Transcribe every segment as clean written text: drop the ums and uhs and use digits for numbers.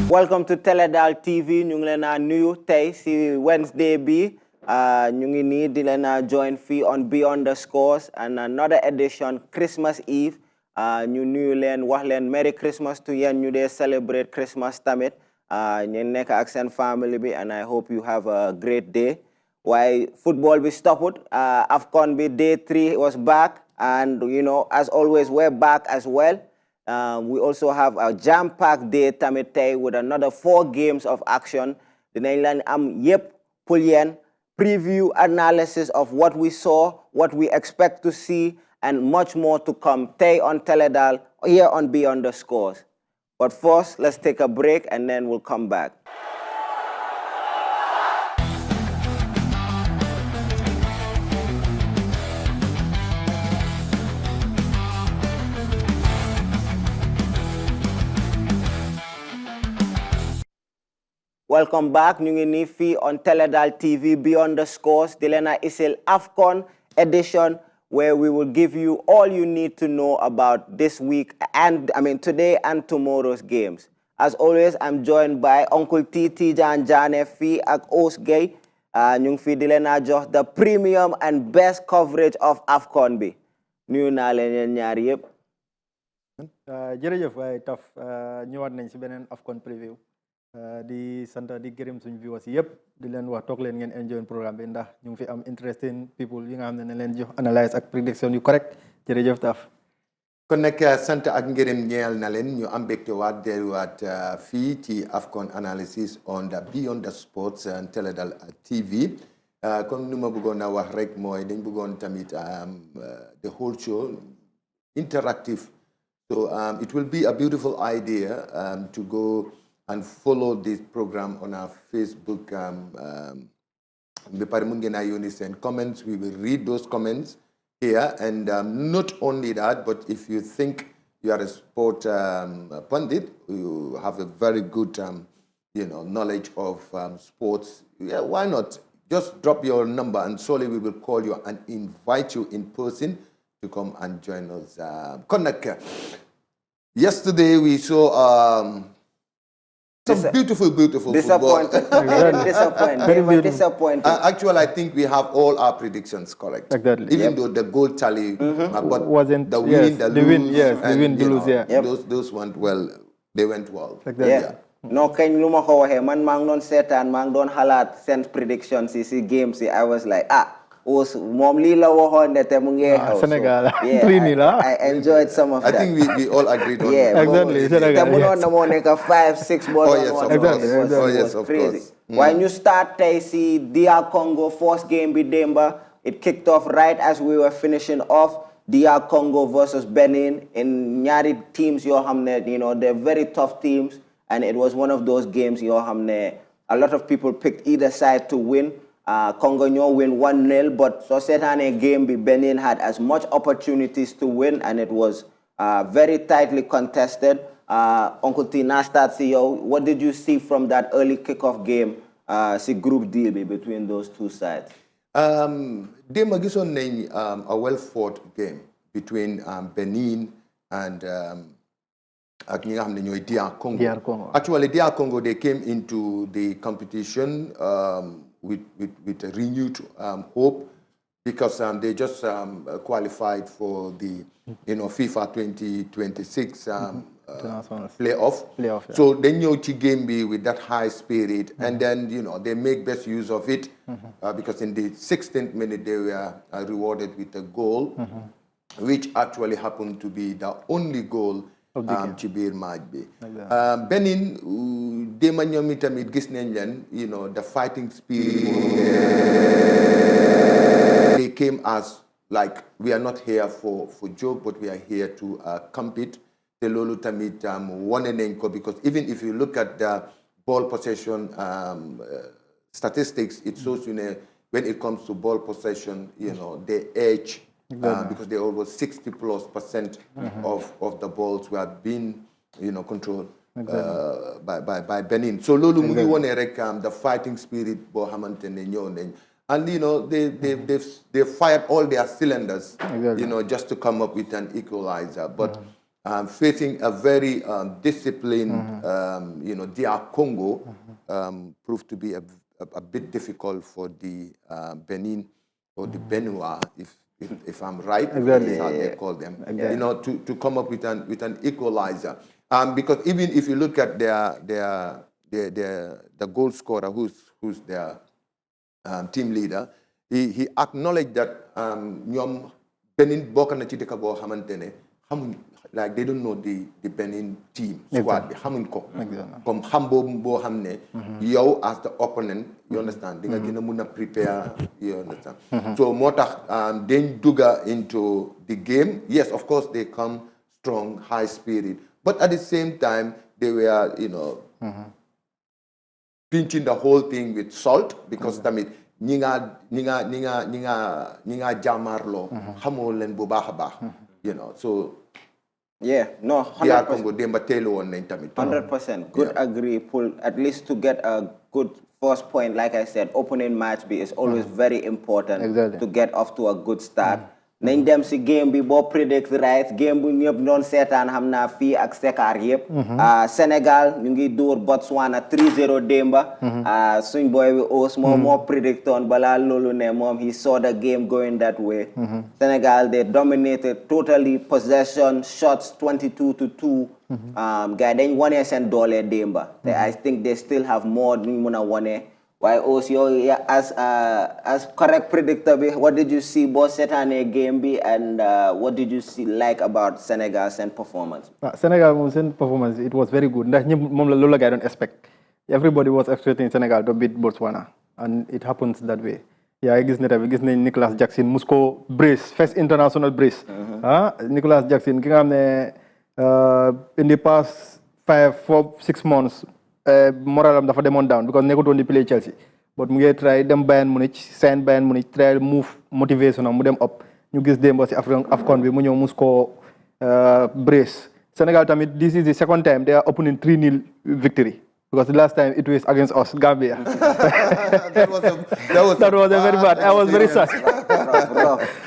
Welcome to Teledal TV. Ñu ngi leen a nuyu tey si Wednesday bi ñu ngi nii di leen a join fii on Beyond the Scores and another edition Christmas Eve. Ñu nuyu leen wax leen Merry Christmas to yéen ñu dee celebrate Christmas tamit. Ñu nekk ak seen family bi and I hope you have a great day. Why football be stopped? AFCON be day 3 was back, and you know, as always, we're back as well. We also have a jam-packed day tamite with another 4 games of action. The Nailand Pulien preview analysis of what we saw, what we expect to see, and much more to come. Tay on Teledal here on Beyond the Scores. But first, let's take a break and then we'll come back. Welcome back. Ñu ngi nii fii on Teledal TV Beyond the Scores. Di leen a isil AFCON edition where we will give you all you need to know about this week and today and tomorrow's games. As always, I'm joined by Uncle Titi Jane fii ak Os Gay. Ñu ngi fii di leen a jox the premium and best coverage of AFCON bi. Nuyu naa leen yéen ñaar yëpp. Jërëjëf waay taf ñëwaat nañ ci beneen AFCON preview. Di sant di gërëm suñu viewers yëpp di leen wax toog leen ngeen enjoy programme bi ndax ñu ngi fi am interesting people yi nga xam ne leen jox analyse ak prediction yu correct jërëjëf taf kon nag sant ak ngërëm ñeel na leen ñu am mbégte waat delluwaat fii ci AFCON analysis on the Beyond the Sports and Teledal TV comme nu ma bëggoon a wax rek mooy dañ bëggoon tamit the whole show interactive so it will be a beautiful idea to go and follow this program on our Facebook. Comments. We will read those comments here. And not only that, but if you think you are a sport pundit, you have a very good knowledge of sports, yeah, why not? Just drop your number and surely we will call you and invite you in person to come and join us. Yesterday we saw some beautiful football. Disappointing. Actually, I think we have all our predictions correct. Exactly. Even though the goal tally but wasn't the win, the lose, those went well. They went well. Exactly. Yeah. No, kañ lu ma ko waxee man maa ngi doon seetaan maa ngi doon xalaat seen predictions si games I was like moom lii la waxoon ne te mu ngi xew. Sénégal. I enjoyed some of that. I think we all agreed on that. Exactly. Te munoon na moo nekk 5-6 balls. Yes, of course. When you start tey si DR Congo first game bi démba, it kicked off right as we were finishing off. DR Congo versus Benin in ñaari teams yoo xam ne they're very tough teams and it was one of those games yoo xam ne a lot of people picked either side to win. Congo win 1-0, but so seetaanee game bi Benin had as much opportunities to win and it was very tightly contested. Uncle Tina, start see you. What did you see from that early kickoff game? See Group D between those two sides. Démba gisoon nañ a well-fought game between Benin and ak ñi nga xam ne ñooy DR Congo. Actually, DR Congo they came into the competition with a renewed hope because they just qualified for the FIFA 2026 playoff. Yeah. So they ñëw ci game bi with that high spirit and then they make best use of it because in the 16th minute they were rewarded with a goal which actually happened to be the only goal ci biir match bi Benin déema ñoom itamit gis nañ leen the fighting spirit they came as like we are not here for joke but we are here to compete te loolu tamit wane nañ ko because even if you look at the ball possession statistics it shows when it comes to ball possession they edge because they almost 60+% of the balls were being controlled by Benin. So lolu mu ngi wone rek the fighting spirit boo xamante ne ñëw nañ and they fired all their cylinders just to come up with an equalizer but facing a very disciplined, DR Congo, proved to be a bit difficult for the Benin or the Benoit, if I'm right, that's how they call them, to come up with an equalizer. Because even if you look at the goal scorer, who's their team leader, he acknowledged that ñoom Benin bokk na ci dëkk boo xamante ne xamuñ, like they don't know the Benin team squad bi xamuñ ko comme xam boo xam ne yow as the opponent, you understand, di nga gën a mun a prepare, you understand. So moo tax dañ dugga into the game. Yes, of course they come strong, high spirit, but at the same time they were pinching the whole thing with salt, because tamit ñi nga jàmmarloo xamoo leen bu baax a baax, so yeah, no, 100%. Good agree. Pull at least to get a good first point. Like I said, opening match is always very important to get off to a good start. Nañ dem si game bi boo predict right, game bu ñëpp doon seetaan xam naa fii ak Sekar yëpp. Sénégal ñu ngi dóor Botswana 3-0 démba. Suñ boy bi Ous moom moo predictoon balaa loolu ne moom he saw the game going that way. Sénégal they dominated totally, possession, shots 22-2. Gars dañ wane seen doole démba. I think they still have more ñu mun a wane. Why also as correct predictor, what did you see both Setane game be, and what did you see like about Senegal's performance? Senegal's performance, it was very good. I don't expect. Everybody was expecting Senegal to beat Botswana, and it happens that way. Yeah, I guess Nicolas Jackson Musco brace, first international brace. Nicolas Jackson, in the past 5-6 months, moral dafa demoon down because nekko doon di play Chelsea, but mu ngi try dem Bayern Munich, sign Bayern Munich, try move motivation mu dem up. ñu gis démb si AFCON bi mu ñëw mus ko brace. Senegal tamit, this is the second time they are opening 3-0 victory, because the last time it was against us, Gambia. that was very bad. I was very sad.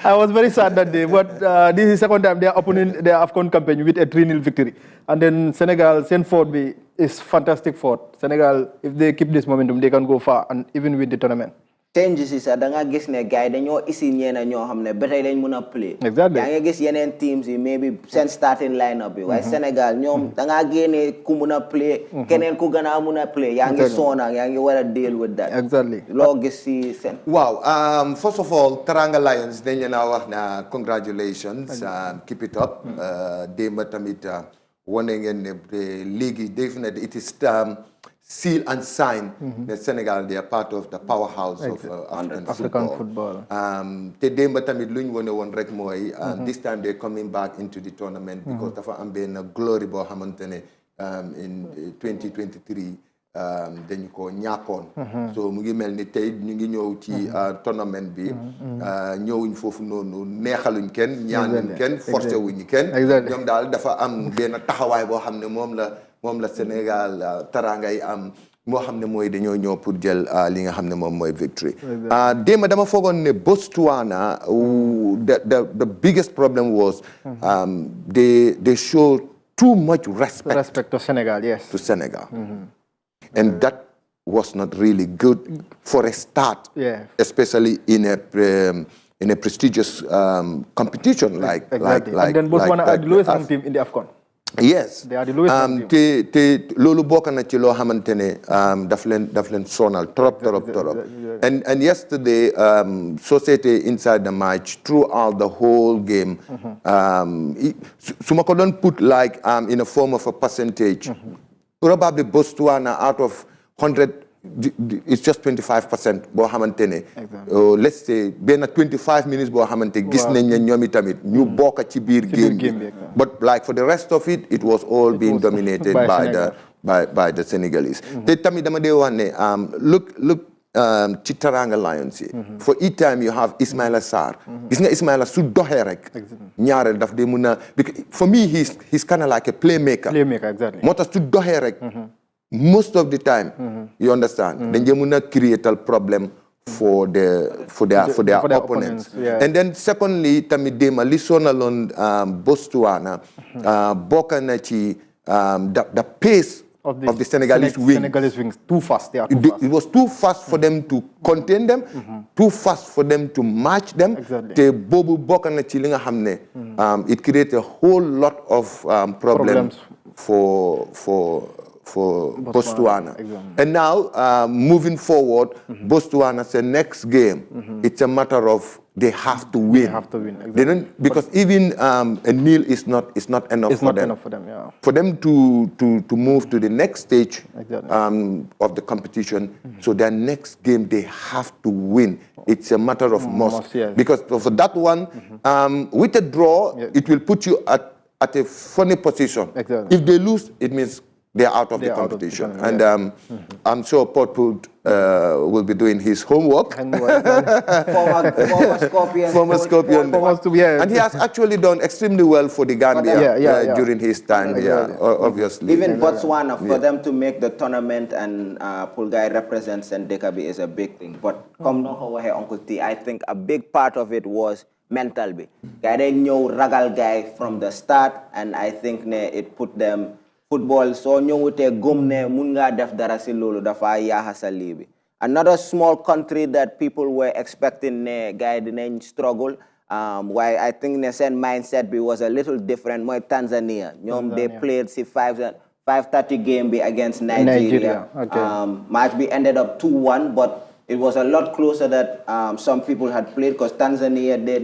I was very sad that day. But this is the second time they are opening their AFCON campaign with a 3-0 victory. And then Senegal, Saint Ford is fantastic fort. Senegal, if they keep this momentum, they can go far and even win the tournament. Changes is da nga gis ne gars dañoo isi ñeena ñoo xam ne ba tey dañ mën a play. Exactly. yaa ngi gis yeneen teams yi maybe seen starting line-up bi waaye Sénégal ñoom da nga génne ku mën a play keneen ku gën a mën a play yaa ngi soona yaa ngi war a deal with that. Exactly. loo gis si seen. Wow, first of all, Teranga Lions dañ leen a wax na congratulations, keep it up. Démb tamit wane ngeen ne léegi definitely it is seal and sign that Senegal, they are part of the powerhouse of African football. Te démba tamit luñ wone woon rek mooy this time they're coming back into the tournament because dafa am benn glory boo xamante ne in 2023 dañu ko ñàkkoon. So mu ngi mel ni tey ñu ngi ñëw ci tournament bi ñëwuñ foofu noonu neexaluñ kenn ñaanuñ kenn forcé wuñu kenn ñoom daal dafa am benn taxawaay boo xam ne moom la Sénégal taranga yi am moo xam ne mooy dañoo ñëw pour jël li nga xam ne moom mooy victory. Démb dama foogoon ne Botswana the biggest problem was they showed too much respect to Senegal, yes. To Senegal. And that was not really good for a start, especially in a prestigious competition like and then Botswana are the lowest ranked team in the AFCON. Yes. They are the lowest ranked team. te loolu bokk na ci loo xamante ne daf leen sonal trop. And yesterday society inside the match throughout the whole game su ma ko doon put like in a form of a percentage, probably Botswana out of 100 it's just 25% boo xamante ne let's say benn 25 minutes boo xamante gis nañ ne ñoom itamit ñu bokk ci biir game bi, but like for the rest of it was all being dominated by the Senegalese. Te tamit dama dee wax ne look ci Teranga Lions yi for each time you have Ismaila Sarr, gis nga Ismaila su doxee rek ñaareel daf dee mun a, for me he's kind of like a playmaker. Exactly. moo tax su doxee rek most of the time you understand dañ dee mun a create problem for their opponents. Yeah. And then secondly, tamit dema li sonalon Botswana bokk na ci the pace of the Senegalese wings. Too fast. They are too fast. It was too fast for them to contain them, too fast for them to match them. Exactly. Te bobu bokk na ci li nga xamne it created a whole lot of problems for Botswana. Exactly. And now, moving forward, Botswana's next game, it's a matter of they have to win. They have to win. Exactly. They don't, because even a nil is not enough it's for not them. enough for them. Yeah. For them to move to the next stage Exactly. of the competition, so their next game they have to win. It's a matter of must. Yes. Because for that one, with a draw, it will put you at a funny position. Exactly. If they lose, it means they're out of the competition. And I'm sure Portwood will be doing his homework. Former Scorpion. And he has actually done extremely well for the Gambia during his time here, obviously. Even Botswana, for them to make the tournament and Pulgai represents and Dekabi is a big thing. But come no Uncle T, I think a big part of it was mental. Guy they knew ragal guy from the start, and I think it put them football so ñewute gumne mun nga def dara ci lolu dafa yaxa libi. Another small country that people were expecting guy dinañ struggle why I think ne sen mindset was a little different moy Tanzania. They played ci 5:30 game against Nigeria. Okay. Match ended up 2-1, but it was a lot closer that some people had played because Tanzania they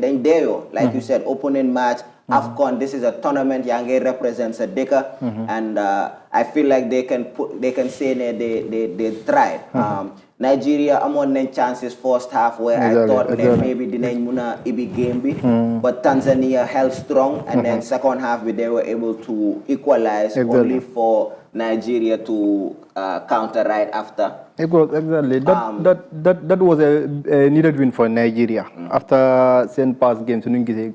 like you said, opening match. AFCON, this is a tournament. Yange represents a Deka, and I feel like they can say they tried. Nigeria, among them chances first half where I thought maybe the muna ibi game be, but Tanzania held strong, and then second half they were able to equalize only for Nigeria to counter right after. Exactly. That was a needed win for Nigeria. After St. Pass games,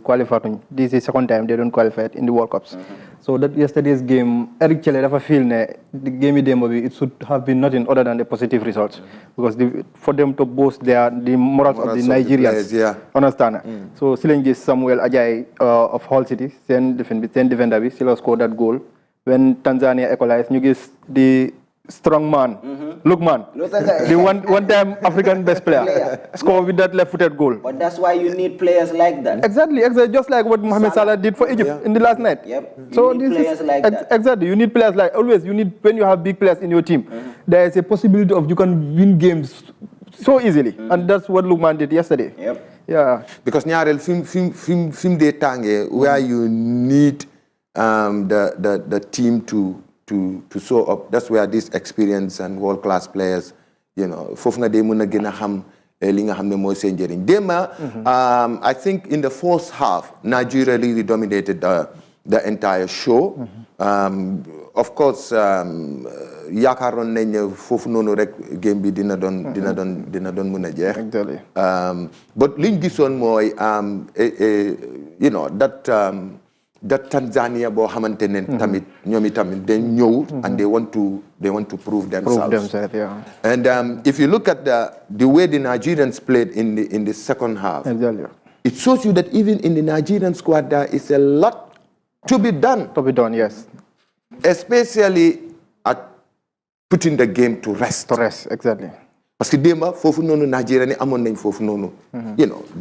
qualified. This is the second time they don't qualify in the World Cups. So that yesterday's game, Eric Chelle have a feel the game it should have been nothing other than the positive results. Because for them to boast the morals of the Nigerians. Understand? So Silengis Samuel Ajay of Hull City, then defender, still scored that goal. When Tanzania equalized, you get the strong man, Lukman, the one time African best player, score with that left-footed goal. But that's why you need players like that. Exactly, just like what Mohamed Salah did for Egypt in the last night. Yep. So need players like that. Exactly, you need players like always. You need when you have big players in your team, there is a possibility of you can win games so easily, and that's what Lukman did yesterday. Yep. Yeah. Because nyarel film de tange where you need the team to show up. That's where this experience and world-class players, fofu nga de mëna gëna xam li nga xamne moy seen jëriñ. I think in the first half Nigeria really dominated the entire show. Of course, yaakaaroon nañ fofu nonu rek game bi dina don mëna jeex. But liñ gisoon mooy that Tanzania bo xamantene tamit ñomi tamit they ñew and they want to prove themselves. And if you look at the way the Nigerians played in the second half, it shows you that even in the Nigerian squad there is a lot to be done. Yes. Especially at putting the game to rest. Exactly. Parce que demba fofu nonu Nigeria ni amon nañ fofu nonu.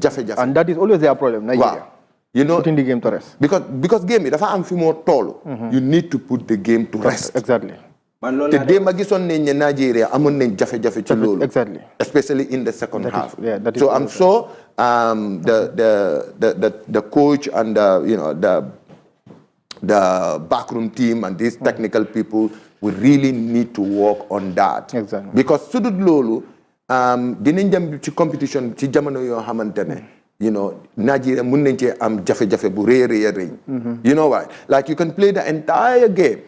Jafe-jafe. And that is always their problem, Nigeria. Putting the game to rest. Because game dafa am fi mo tollu. You need to put the game to rest. Exactly. Te demba gisoon nañ ne Nigeria amon nañ jafe-jafe ci lolu. Exactly. Especially in the second half. So I'm sure the coach and the backroom team and these technical people we really need to work on that. Exactly. Because sudut lolu dinañ dem ci competition ci jamono yo xamantene Nigeria mun nañ ci am jafe-jafe bu rëy. You know why? Like you can play the entire game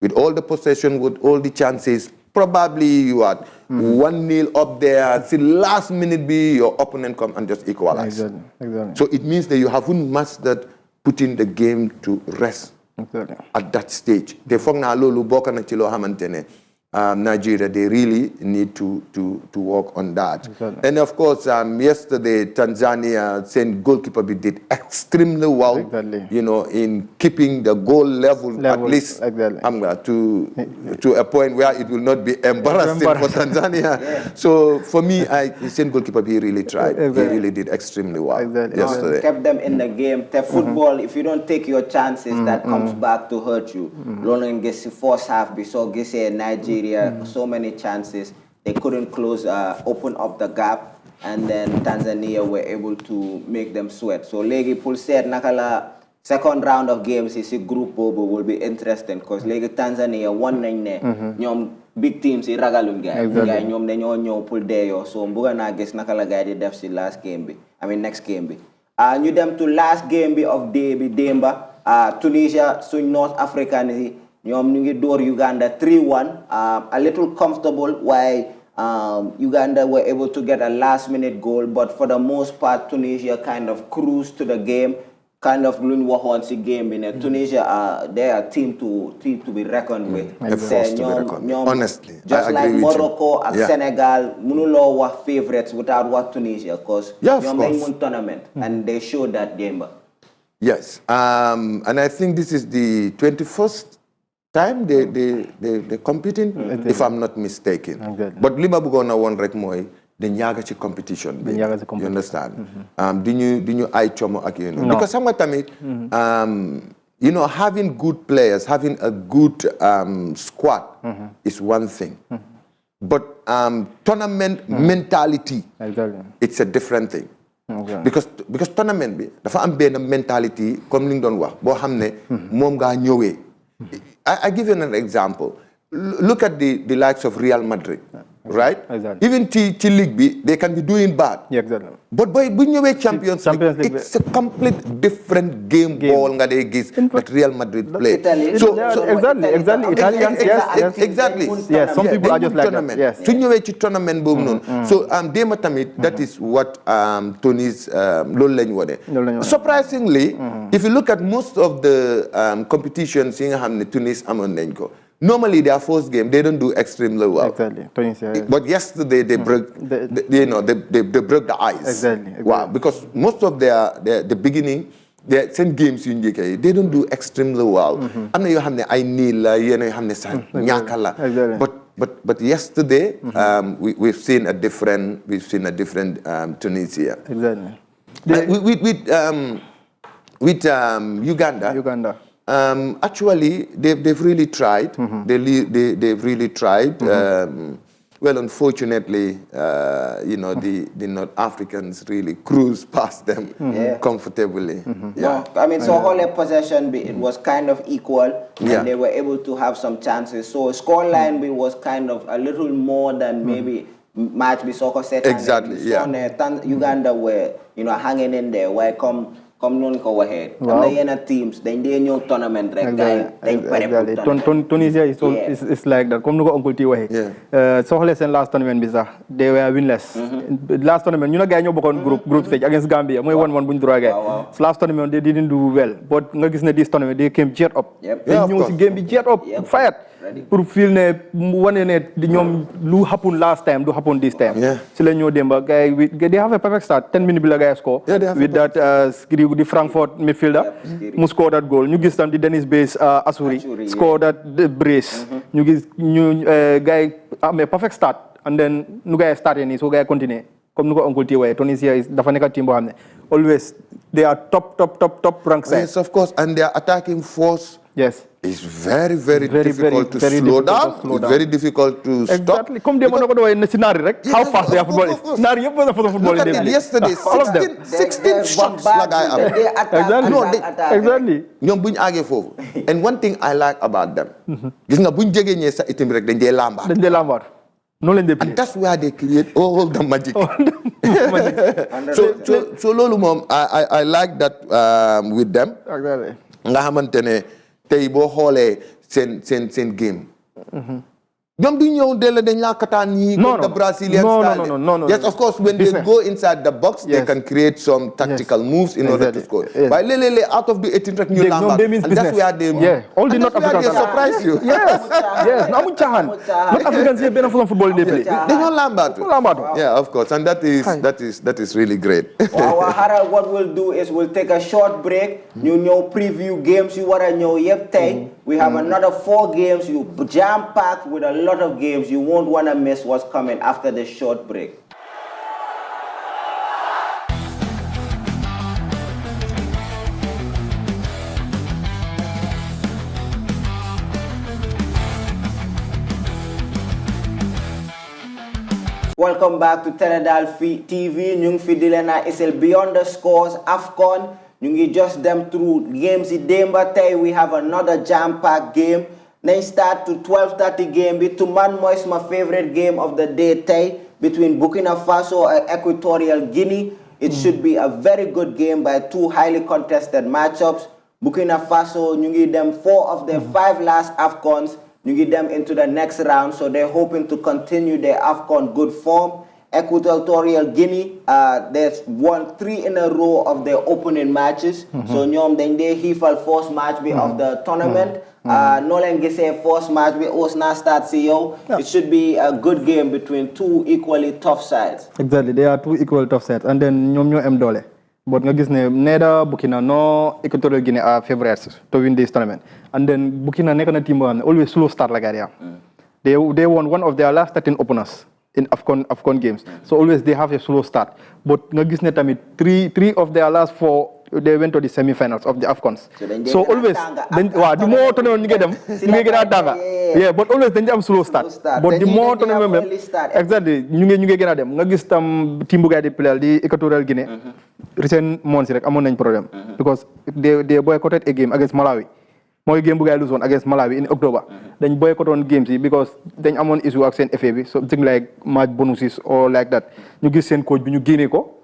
with all the possession, with all the chances. Probably you are 1-0 up there. Till last minute your opponent come and just equalize. Exactly. So it means that you haven't mastered putting the game to rest at that stage. Te foog naa loolu bokk na ci loo xamante ne Nigeria, they really need to work on that. Exactly. And of course, yesterday, Tanzania, sent goalkeeper did extremely well, you know, in keeping the goal level at least to a point where it will not be embarrassing for Tanzania. So for me, Saint goalkeeper, he really tried. He really did extremely well yesterday. Kept them in the game. The football, if you don't take your chances, that comes back to hurt you. Roland gets the first half, so gets Nigeria. So many chances, they couldn't open up the gap, and then Tanzania were able to make them sweat. So Legi Pool said nakala second round of games is a group over will be interesting because Legi Tanzania won nyom big teams i ragalun guy nyom dañoo ñew pour deyo so mbuga na gis nakala guy di def ci next game bi ñu dem to last game bi of day bi demba Tunisia suñ North African ñoom ñu ngi door Uganda 3-1 a little comfortable while Uganda were able to get a last-minute goal, but for the most part, Tunisia kind of cruised to the game, kind of luñ waxoon ci game bi ne Tunisia they are a team to be reckoned with. Honestly, just like Morocco and Senegal, mënuloo wax favorites without what Tunisia, because ñoom dañ mun tournament and they showed that game. Yes, and I think this is the 21st time they competing, if I'm not mistaken. But lima bugona one rek moy the ñaga ci competition. You understand? Do you eye chomo ak yene? Because some tamit you know, having good players, having a good squad is one thing. But tournament mentality, it's a different thing. Because tournament bi dafa am ben mentality comme li doon wax bo xamne mom nga ñëwé. I give you an example. Look at the likes of Real Madrid, right? Exactly. Even T League, they can be doing bad. Yeah, exactly. But by when you Champions League, it's a complete different game ball that Real Madrid play. Exactly. Italians, exactly. Yes, some people are just like that. Yes. Tournament So that is what Tony's surprisingly, if you look at most of the competitions in Tunis normally their first game they don't do extremely well. Exactly. But yesterday they broke they broke the ice. Exactly. Wow, because most of the beginning their same games they don't do extremely well. But yesterday we've seen a different Tunisia. Exactly. With Uganda. Actually, they've really tried. They've really tried. Well, unfortunately, the North Africans really cruised past them comfortably. Yeah. No, I mean, so whole possession, it was kind of equal, and they were able to have some chances. So scoreline was kind of a little more than maybe match be soccer set. Exactly. Uganda were hanging in there. Where come non ko waxe am na yenn teams dañ dé ñëw tournament rek dañ paré Tunisia is like that comme nuko Uncle T waxe so xolé sen last tournament bi sax they were winless last tournament ñu na gaay ñoo bokon group stage against Gambia moy 1-1 buñ draw gaay last tournament they didn't do well but nga gis ne this tournament they came jet up dañ ñëw ci game bi jet up fight pour feel ne wane ne ñoom lu happen last time do happen this time ci la ñoo demba gaay they have a perfect start 10 minutes bi la gaay score with that the Frankfurt midfielder mu score that goal ñu gis tam di Dennis Base Assouri score that brace ñu gis ñu gaay am a perfect start and then nu gaay start ni so gaay continue comme nu ko Uncle T way Tunisia is dafa nekk team boo xam ne always they are top rank side. Yes, of course, and their attacking force it's very difficult to slow down. It's very difficult to stop. Exactly. Come they want to go in the scenario, right? How fast their football is. Nari, you for the football. Look at yesterday, 16 shots like I am. Exactly. Ñom buñ agé fofu. And one thing I like about them. Gis nga buñ jégué ñé sa itim rek dañ dé lambar. No len and that's where they create all the magic. So lolu mom I like that with them. Nga xamantene tay bo xolé sen game ñoom du ñëw de la dañ la kataan yi comme the Brazilian style. No. Yes, of course, when they go inside the box, they can create some tactical moves in order to score. But out of the 18 rek ñu lambat, and that's where they all the North Africans surprise you. Yes, no amuñ caaxaan. North Africans yi benn façon football they play. Dañoo lambat. Yeah, of course, and that is really great. Wow, Harold, what we'll do is we'll take a short break. You know, preview games you wanna know. Yep, we have another 4 games. You jam-packed with a lot of games. You won't want to miss what's coming after this short break. Welcome back to Tenedal TV. Ñu ngi fi di leen a isel Beyond the Scores AFCON. Ñu ngi just them through games yi démba tey we have another jam-packed game. Nañ start to 12:30 game bi to man mooy my favorite game of the day tey between Burkina Faso and Equatorial Guinea. It should be a very good game by 2 highly contested matchups. Burkina Faso ñu ngi dem 4 of their 5 last AFCONs. You get them into the next round, so they're hoping to continue their AFCON good form. Equatorial Guinea, they've won 3 in a row of their opening matches. So ñoom dañ dee xiifal first match of the tournament. No leen gisee first match bi Osna start si yow. It should be a good game between 2 equally tough sides. Exactly, they are 2 equal tough sides, and then ñoom ñoo am doole. But nga gis ne neither Burkina nor Equatorial Guinea are favorites to win this tournament. And then Burkina nekk na team boo xam ne always slow start la gars yi They won one of their last 13 openers in AFCON games. So always they have a slow start. But nga gis ne tamit 3 of their last 4 they went to the semi-finals of the AFCONs. So always the more tournament ñu ngi dem ñu ngi gën a tànga. Yeah, but always dañu am slow start. But the more tournament exactly ñu ngi gën a dem nga gis tam team bu gars di play di Equatorial Guinea. Recent months rek amoon nañ problème because they boycotted a game against Malawi. Mooy game bu gars lose woon against Malawi in October. Dañ boycott woon games yi because dañ amoon issue ak seen FA bi something like match bonuses or like that. Ñu gis seen coach bi ñu génne ko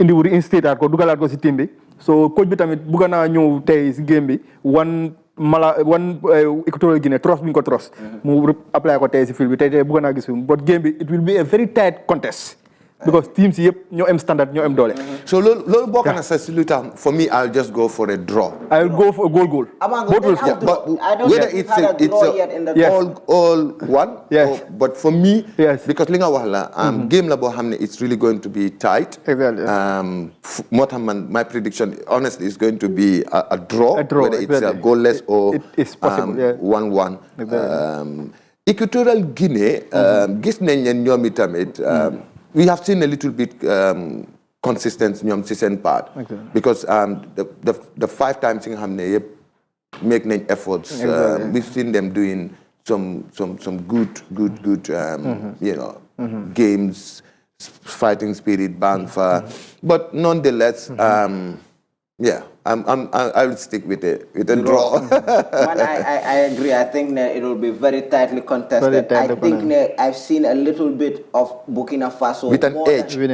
indi wu reinstateaat ko dugalaat ko si team bi so coach bi tamit bugga naa ñëw tey si game bi one Equatorial Guinea trust bi ñu ko trust mu apply ko tey si field bi tey bugga naa gis but game bi it will be a very tight contest because teams yëpp ñoo am standard ñoo am doole. So loolu bokk na sa si lu tax for me I'll just go for a draw. I'll go for a goal. Both will score. But whether it's a all one. Yes. But for me. Yes. Because li nga wax la game la boo xam ne it's really going to be tight. Exactly. Moo tax man my prediction honestly is going to be a draw. Whether it's a goalless or it's possible. 1-1. Exactly. Equatorial Guinea gis nañ leen ñoom itamit. We have seen a little bit consistent ñoom ci seen part. Because the 5 times yi nga xam ne yëpp make nañ efforts. We've seen them doing some good you know games, fighting spirit, bang fa. But nonetheless, yeah, I will stick with a draw. Man, I agree. I think that it will be very tightly contested. I think I've seen a little bit of Burkina Faso with an edge. With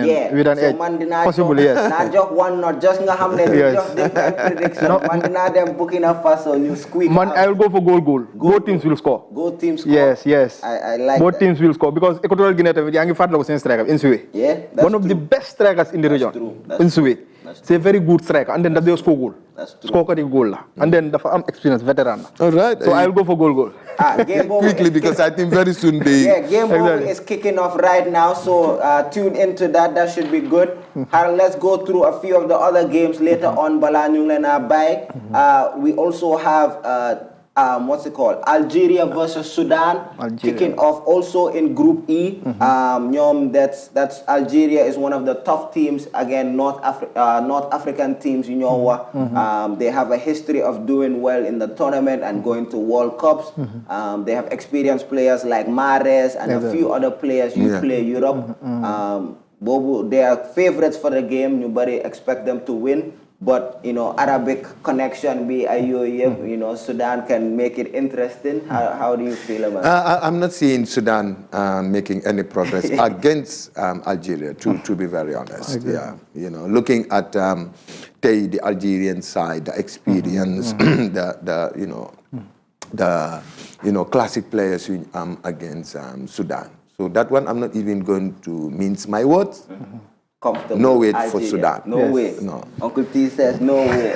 an edge. Possibly, yes. Not just one, not just just different predictions. Man, deny them Burkina Faso, you squeak. Man, I will go for goal. Both teams will score. Both teams score. Yes. I like both teams will score because Equatorial Guinea yangi fatlo sen striker Insue. Yeah, one of the best strikers in the region. Insue. It's a very good striker, and then that they score goal. That's true. Score the goal, and then the experience veteran. All right. So I will go for goal. Quickly because I think very soon game is kicking off right now. So tune into that. That should be good. Let's go through a few of the other games later on. Balanyulena Bay. We also have. What's it called? Algeria versus Sudan, kicking off also in Group E. That's Algeria is one of the tough teams. Again, North African teams. You know, they have a history of doing well in the tournament and going to World Cups. They have experienced players like Mahrez and a few other players. You play Europe. They are favorites for the game. Nobody expect them to win. But, you know, Arabic connection, you know, Sudan can make it interesting. How do you feel about it? I'm not seeing Sudan making any progress against Algeria, to be very honest. Yeah, you know, looking at the Algerian side, the experience, the you know, classic players against Sudan. So that one, I'm not even going to mince my words. No way for Sudan. No way. No. Uncle T says no way.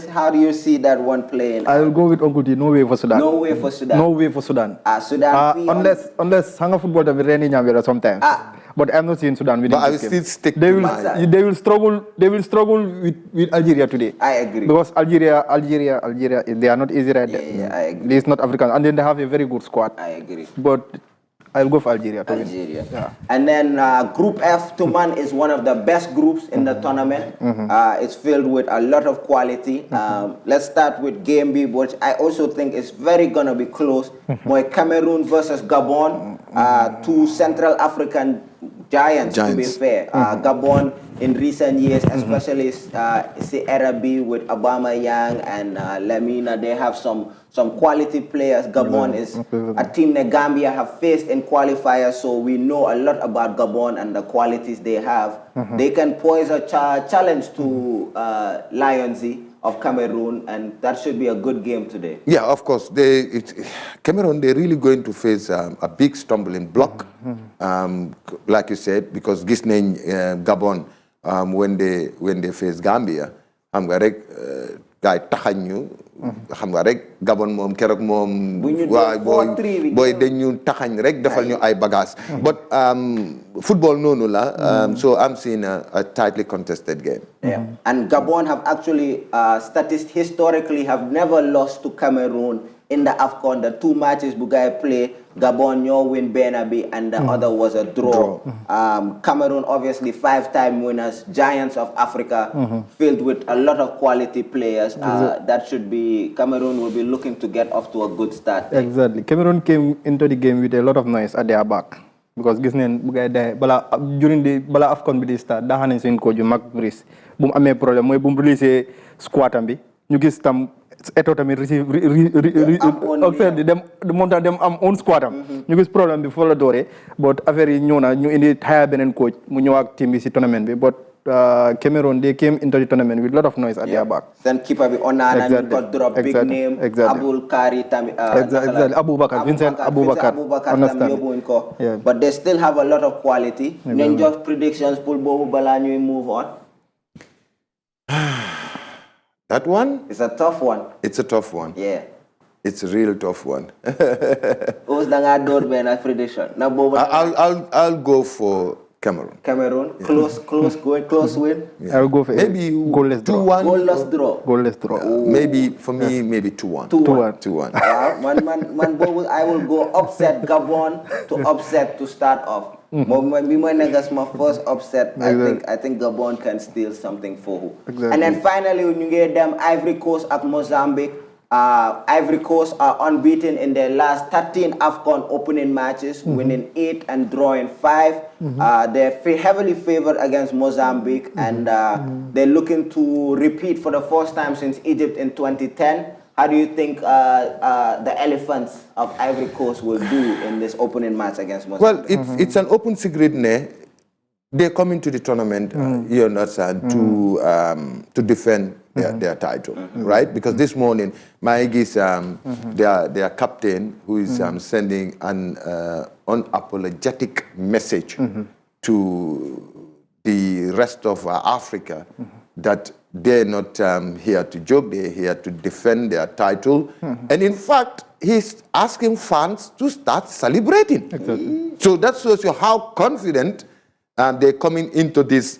How do you see that one playing? I will go with Uncle T. No way for Sudan. No way for Sudan. No way for Sudan. Sudan. Unless Hanga football will rain in sometimes. But I'm not seeing Sudan winning. But I will still stick they to will, my... They will struggle. They will struggle with Algeria today. I agree. Because Algeria, they are not easy right there. Yeah, I agree. It's not African, and then they have a very good squad. I agree. But I'll go for Algeria. Algeria. Yeah. And then Group F, Tuman, is one of the best groups in the tournament. It's filled with a lot of quality. Let's start with Game B, which I also think is very going to be close. Cameroon versus Gabon, two Central African giants. To be fair. Gabon in recent years, especially Arabi with Obama Yang and Lamina, they have some quality players. Gabon is a team that Gambia have faced in qualifiers, so we know a lot about Gabon and the qualities they have. They can pose a challenge to Lionsy of Cameroon, and that should be a good game today. Yeah, of course. Cameroon, they're really going to face a big stumbling block, like you said, because Gabon, when they face Gambia, gaay taxañ ñu xam nga rek Gabon moom keroog moom booy dañu taxañ rek defal ñu ay bagages but football noonu la so I'm seeing a tightly contested game. Yeah. And Gabon have actually historically have never lost to Cameroon in the AFCON. The two matches Bugay play, Gabon win Benabi and the other was a draw. Cameroon obviously 5-time winners, giants of Africa, filled with a lot of quality players. That should be, Cameroon will be looking to get off to a good start. Exactly. Cameroon came into the game with a lot of noise at their back. Because during the AFCON bi start daa xane seen coach Mac Brice bu mu amee problème mooy bu mu release squad am bi ñu gis tam Eto tamit dem am own squad am ñu gis problème bi foofu la dooree but affaire yi ñëw na ñu indi hire beneen coach mu ñëw ak team bi si tournament bi but Cameroon, they came into the tournament with a lot of noise at their back. Then keeper be Onana, you got drop big name, Abul Kari, Abubakar, Vincent Abubakar. Understand. But they still have a lot of quality. Just predictions, pull Bobo Balanyu, move on. That one? It's a tough one. It's a tough one. Yeah. It's a real tough one. Who's the prediction? I'll go for Cameroon. Cameroon, yeah. Close win. Yeah. I'll go for maybe goalless draw. Goalless draw. Maybe for me, maybe 2-1. 2-1. I will go upset Gabon to upset to start off. My first upset. I think Gabon can steal something for who. Exactly. And then finally, when you get them Ivory Coast at Mozambique. Ivory Coast are unbeaten in their last 13 AFCON opening matches, winning 8 and drawing 5. They're heavily favored against Mozambique, and they're looking to repeat for the first time since Egypt in 2010. How do you think the Elephants of Ivory Coast will do in this opening match against Mozambique? Well, it's an open secret. They're coming to the tournament, you understand, to defend their title, right? Because this morning, Maigis, their captain, who is sending an unapologetic message to the rest of Africa that they're not here to joke, they're here to defend their title. And in fact, he's asking fans to start celebrating. Exactly. So that shows you how confident they're coming into this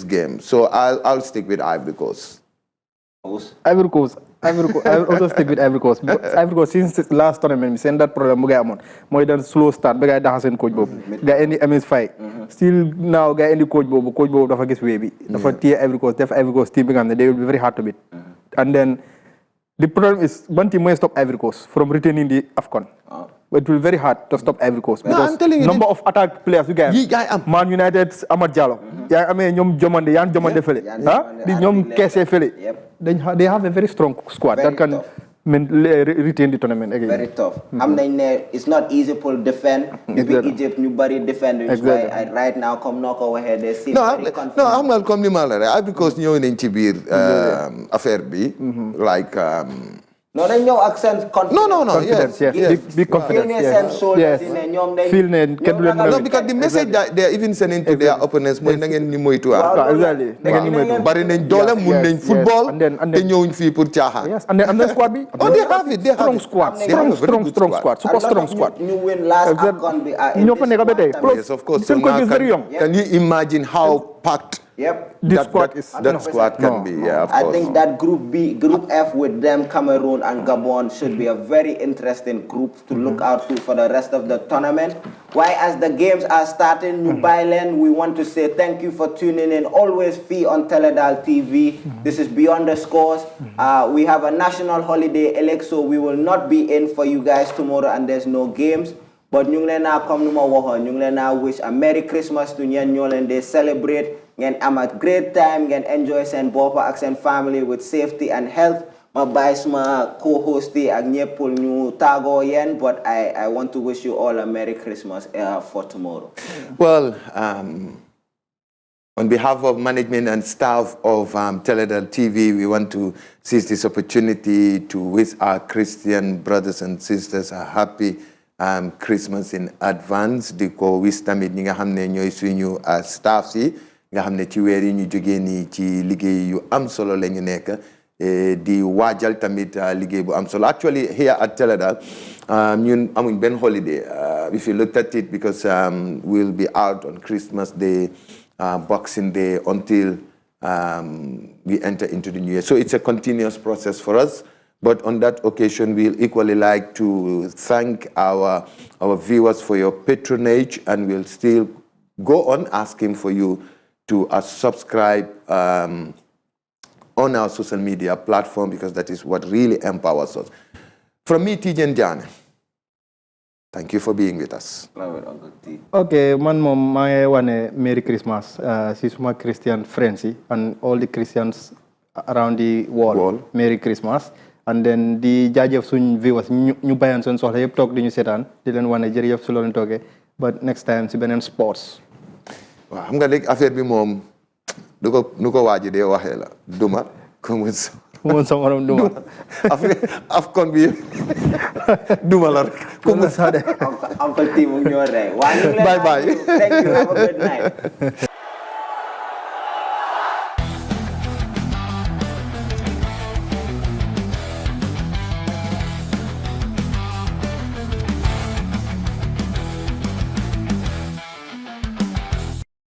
game. So I'll stick with Ivory Coast. Ivory Coast. I will also stick with Ivory Coast. Ivory Coast since the last tournament, we send that problem. More than slow start. But I have coach Bob. Guy in the MS5. Still now, guy in the coach Bob. Coach Bob dafa gis way bi. Dafa tier Ivory Coast. Def Ivory Coast team and they will be very hard to beat. And then the problem is one team may stop Ivory Coast from retaining the AFCON. But it will be very hard to stop Ivory Coast because I'm telling you, number of attack players you get. Man United, Amad Diallo. Yeah, I mean, ñom Jomande fele. Ñom Kesse fele. They have a very strong squad that can retain the tournament again. Very tough. It's not easy to defend. Exactly. Egypt, nobody defend. Exactly. Right now, come knock over here. They seem very confident. No, I'm not coming because you're in Chibir affair B, like. No, dañ ñëw ak seen confidence. No. Confidence, yes. Big confidence, yes. Yes. Feel ne kenn du leen No, because the message that they are even sending to their opponents mooy na ngeen ni moytu exactly. Na ngeen ni moytu. bari nañ doole mun nañ football And then te ñëwuñ fii pour caaxaan. Yes, and then squad bi. Oh, they have it. Strong squad. Strong squad. Super strong squad. ñu win last AFCON bi ñoo fa nekk ba tey. Yes, of course. Seen coach is very young. Can you imagine how packed This squad is that squad can be? Yeah, of course. I think that Group F with them, Cameroon and Gabon, should be a very interesting group to look out to for the rest of the tournament. Why, as the games are starting, New Byland, we want to say thank you for tuning in. Always Fee on Teledal TV. This is Beyond the Scores. We have a national holiday, Alex, so we will not be in for you guys tomorrow, and there's no games. But ñu ngi leen a comme nu ma waxoon ñu ngi leen a wish a Merry Christmas to ñeen ñoo leen de celebrate ngeen am a great time ngeen enjoy seen boppa ak seen family with safety and health. Ma bàyyi suma co-host yi ak ñëpp ñu tàggoo yeen, but I want to wish you all a Merry Christmas for tomorrow. Well, on behalf of management and staff of Teledal TV, we want to seize this opportunity to wish our Christian brothers and sisters a happy Christmas in advance. Di ko wish tamit ñi nga xam ne ñooy suñu staff si nga xam ne ci weer yi ñu jógee nii ci liggéey yu am solo la ñu nekk di waajal tamit liggéey bu am solo. Actually here at Teledal ñun amuñ benn holiday if you looked at it, because we'll be out on Christmas Day, Boxing Day, until we enter into the new year. So it's a continuous process for us. But on that occasion, we'll equally like to thank our viewers for your patronage, and we'll still go on asking for you to subscribe on our social media platform, because that is what really empowers us. From me, Tijen Diane, thank you for being with us. Okay, man mom my one Merry Christmas. Si my Christian friends and all the Christians around the world. Merry Christmas. And then di jaajëf suñ viewers ñu bayan seen soxla yëpp toog di ñu seetaan di leen wane jërëjëf su loolu toogee, but next time si beneen sports. waaw xam nga léegi affaire bi moom nu ko waaji dee waxee la duma comme sa morom duma AFCON bi duma la rek Uncle T mu ñoo rey. Bye bye. Thank you. Have a good night.